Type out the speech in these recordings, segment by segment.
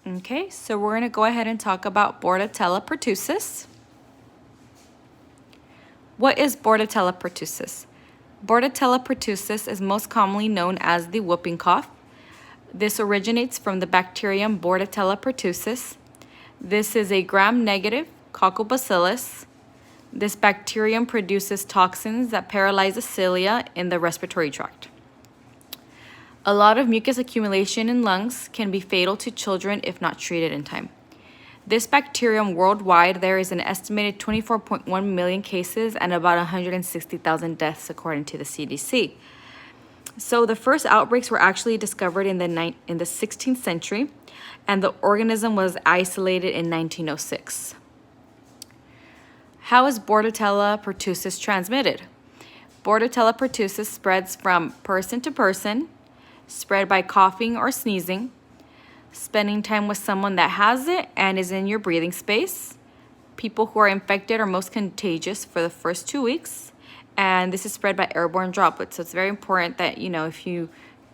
Okay, so we're going to go ahead and talk about Bordetella pertussis. What is Bordetella pertussis? Bordetella pertussis is most commonly known as the whooping cough. This originates from the bacterium Bordetella pertussis. This is a gram-negative coccobacillus. This bacterium produces toxins that paralyze the cilia in the respiratory tract. A lot of mucus accumulation in lungs can be fatal to children if not treated in time. This bacterium worldwide, there is an estimated 24.1 million cases and about 160,000 deaths according to the CDC. So the first outbreaks were actually discovered in the 16th century, and the organism was isolated in 1906. How is Bordetella pertussis transmitted? Bordetella pertussis spreads from person to person, spread by coughing or sneezing, spending time with someone that has it and is in your breathing space. People who are infected are most contagious for the first 2 weeks, and this is spread by airborne droplets. So it's very important that, if you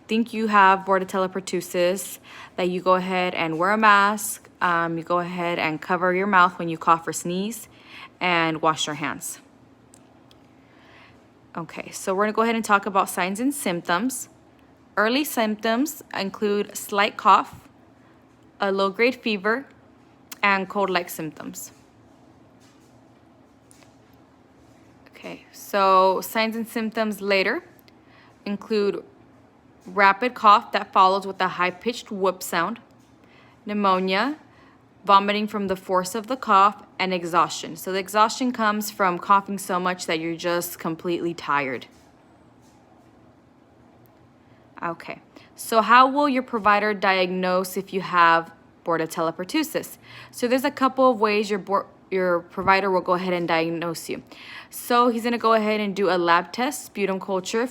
think you have Bordetella pertussis, that you go ahead and wear a mask, you go ahead and cover your mouth when you cough or sneeze, and wash your hands. Okay, so we're gonna go ahead and talk about signs and symptoms. Early symptoms include slight cough, a low-grade fever, and cold-like symptoms. Okay, so signs and symptoms later include rapid cough that follows with a high-pitched whoop sound, pneumonia, vomiting from the force of the cough, and exhaustion. So the exhaustion comes from coughing so much that you're just completely tired. Okay, so how will your provider diagnose if you have Bordetella pertussis? So there's a couple of ways your provider will go ahead and diagnose you. So he's gonna go ahead and do a lab test, sputum culture.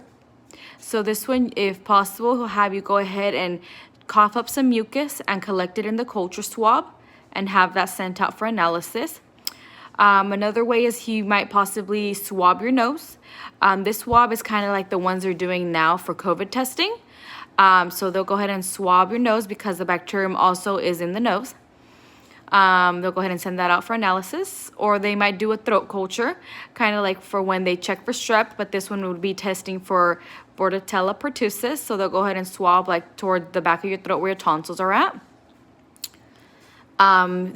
So this one, if possible, he'll have you go ahead and cough up some mucus and collect it in the culture swab and have that sent out for analysis. Another way is he might possibly swab your nose. This swab is kind of like the ones they're doing now for COVID testing. So they'll go ahead and swab your nose because the bacterium also is in the nose. They'll go ahead and send that out for analysis, or they might do a throat culture, kind of like for when they check for strep, but this one would be testing for Bordetella pertussis. So they'll go ahead and swab like toward the back of your throat where your tonsils are at.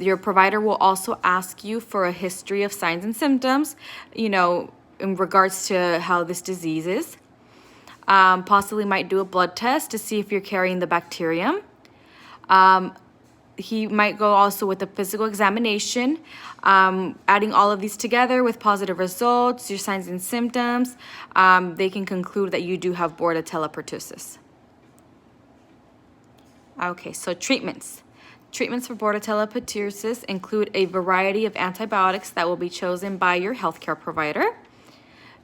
Your provider will also ask you for a history of signs and symptoms, in regards to how this disease is. Possibly might do a blood test to see if you're carrying the bacterium. He might go also with a physical examination, adding all of these together with positive results, your signs and symptoms, they can conclude that you do have Bordetella pertussis. Okay, so treatments. Treatments for Bordetella pertussis include a variety of antibiotics that will be chosen by your healthcare provider.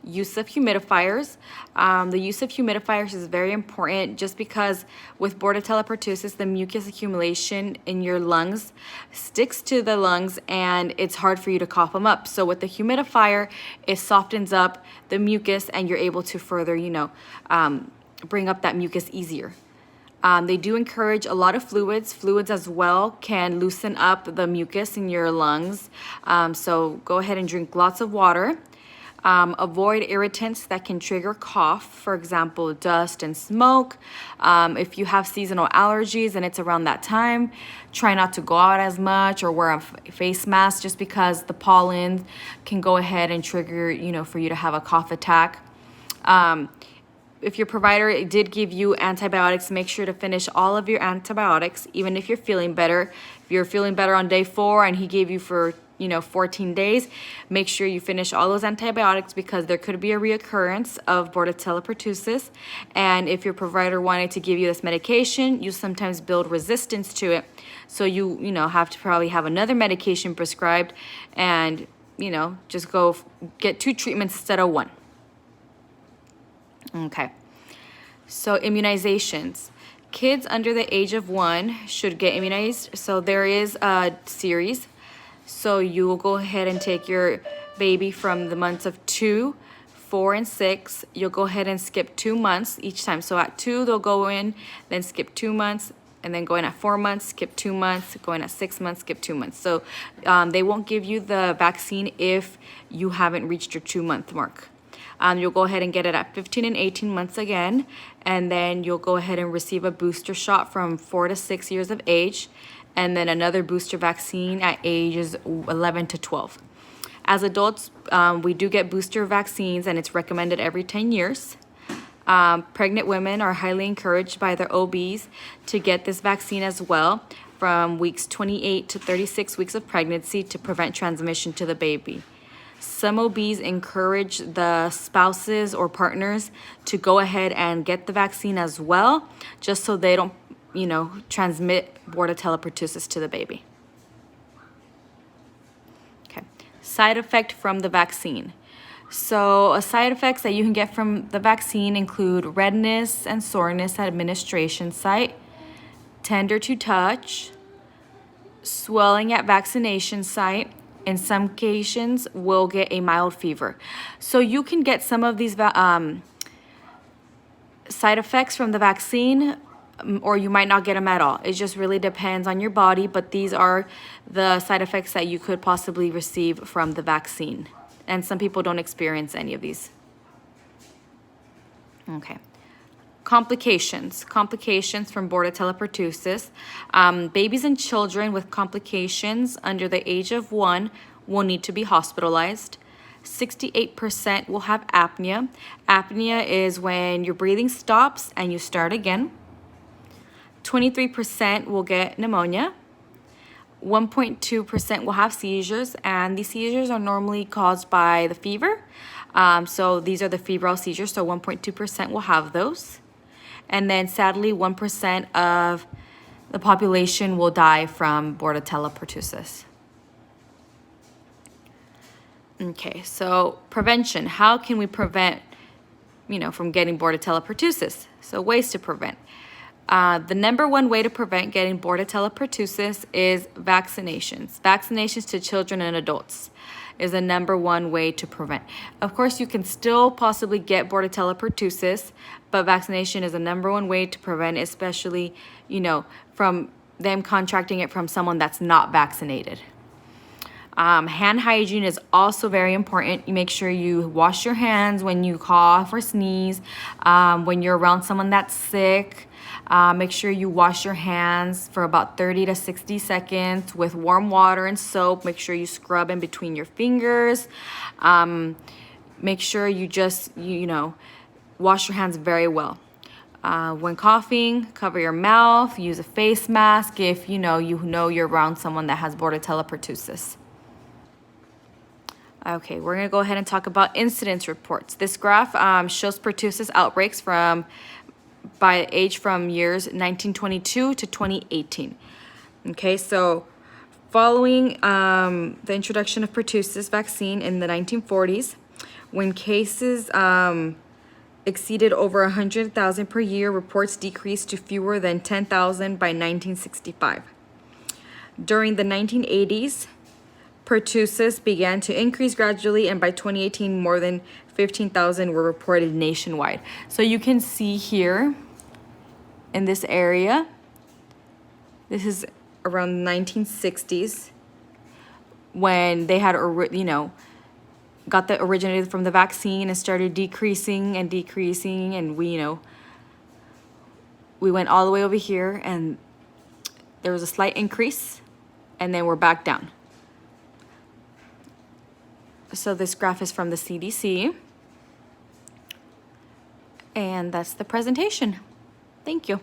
Use of humidifiers. The use of humidifiers is very important just because with Bordetella pertussis, the mucus accumulation in your lungs sticks to the lungs and it's hard for you to cough them up. So with the humidifier, it softens up the mucus and you're able to further, bring up that mucus easier. They do encourage a lot of fluids. Fluids as well can loosen up the mucus in your lungs. So go ahead and drink lots of water. Avoid irritants that can trigger cough, for example, dust and smoke. If you have seasonal allergies and it's around that time, try not to go out as much or wear a face mask just because the pollen can go ahead and trigger, for you to have a cough attack. If your provider did give you antibiotics, make sure to finish all of your antibiotics, even if you're feeling better. If you're feeling better on day 4 and he gave you for 14 days, make sure you finish all those antibiotics because there could be a reoccurrence of Bordetella pertussis. And if your provider wanted to give you this medication, you sometimes build resistance to it. So you have to probably have another medication prescribed and, just go get 2 treatments instead of 1. Okay, so immunizations. Kids under the age of 1 should get immunized. So there is a series. So you will go ahead and take your baby from the months of 2, 4, and 6. You'll go ahead and skip 2 months each time. So at 2, they'll go in, then skip 2 months, and then going at 4 months, skip 2 months, going at 6 months, skip 2 months. So they won't give you the vaccine if you haven't reached your 2-month mark. You'll go ahead and get it at 15 and 18 months again, and then you'll go ahead and receive a booster shot from 4 to 6 years of age, and then another booster vaccine at ages 11 to 12. As adults, we do get booster vaccines, and it's recommended every 10 years. Pregnant women are highly encouraged by their OBs to get this vaccine as well from weeks 28 to 36 weeks of pregnancy to prevent transmission to the baby. Some OBs encourage the spouses or partners to go ahead and get the vaccine as well, just so they don't, transmit Bordetella pertussis to the baby. Okay, side effect from the vaccine. So side effects that you can get from the vaccine include redness and soreness at administration site, tender to touch, swelling at vaccination site. In some cases, will get a mild fever. So you can get some of these side effects from the vaccine, or you might not get them at all. It just really depends on your body, but these are the side effects that you could possibly receive from the vaccine. And some people don't experience any of these. Okay. Complications from Bordetella pertussis. Babies and children with complications under the age of 1 will need to be hospitalized. 68% will have apnea. Apnea is when your breathing stops and you start again. 23% will get pneumonia. 1.2% will have seizures, and these seizures are normally caused by the fever. So these are the febrile seizures, so 1.2% will have those. And then sadly, 1% of the population will die from Bordetella pertussis. Okay, so prevention. How can we prevent, from getting Bordetella pertussis? So ways to prevent. The number one way to prevent getting Bordetella pertussis is vaccinations. Vaccinations to children and adults is the number one way to prevent. Of course, you can still possibly get Bordetella pertussis, but vaccination is the number one way to prevent, especially, from them contracting it from someone that's not vaccinated. Hand hygiene is also very important. You make sure you wash your hands when you cough or sneeze, when you're around someone that's sick. Make sure you wash your hands for about 30 to 60 seconds with warm water and soap. Make sure you scrub in between your fingers. Make sure you just, wash your hands very well. When coughing, cover your mouth. Use a face mask if you're around someone that has Bordetella pertussis. Okay, we're going to go ahead and talk about incidence reports. This graph shows pertussis outbreaks by age from years 1922 to 2018. Okay, so following the introduction of pertussis vaccine in the 1940s, when cases exceeded over 100,000 per year, reports decreased to fewer than 10,000 by 1965. During the 1980s, pertussis began to increase gradually, and by 2018, more than 15,000 were reported nationwide. So you can see here in this area, this is around the 1960s when they had, got that originated from the vaccine and started decreasing, and we went all the way over here, and there was a slight increase, and then we're back down. So this graph is from the CDC, and that's the presentation. Thank you.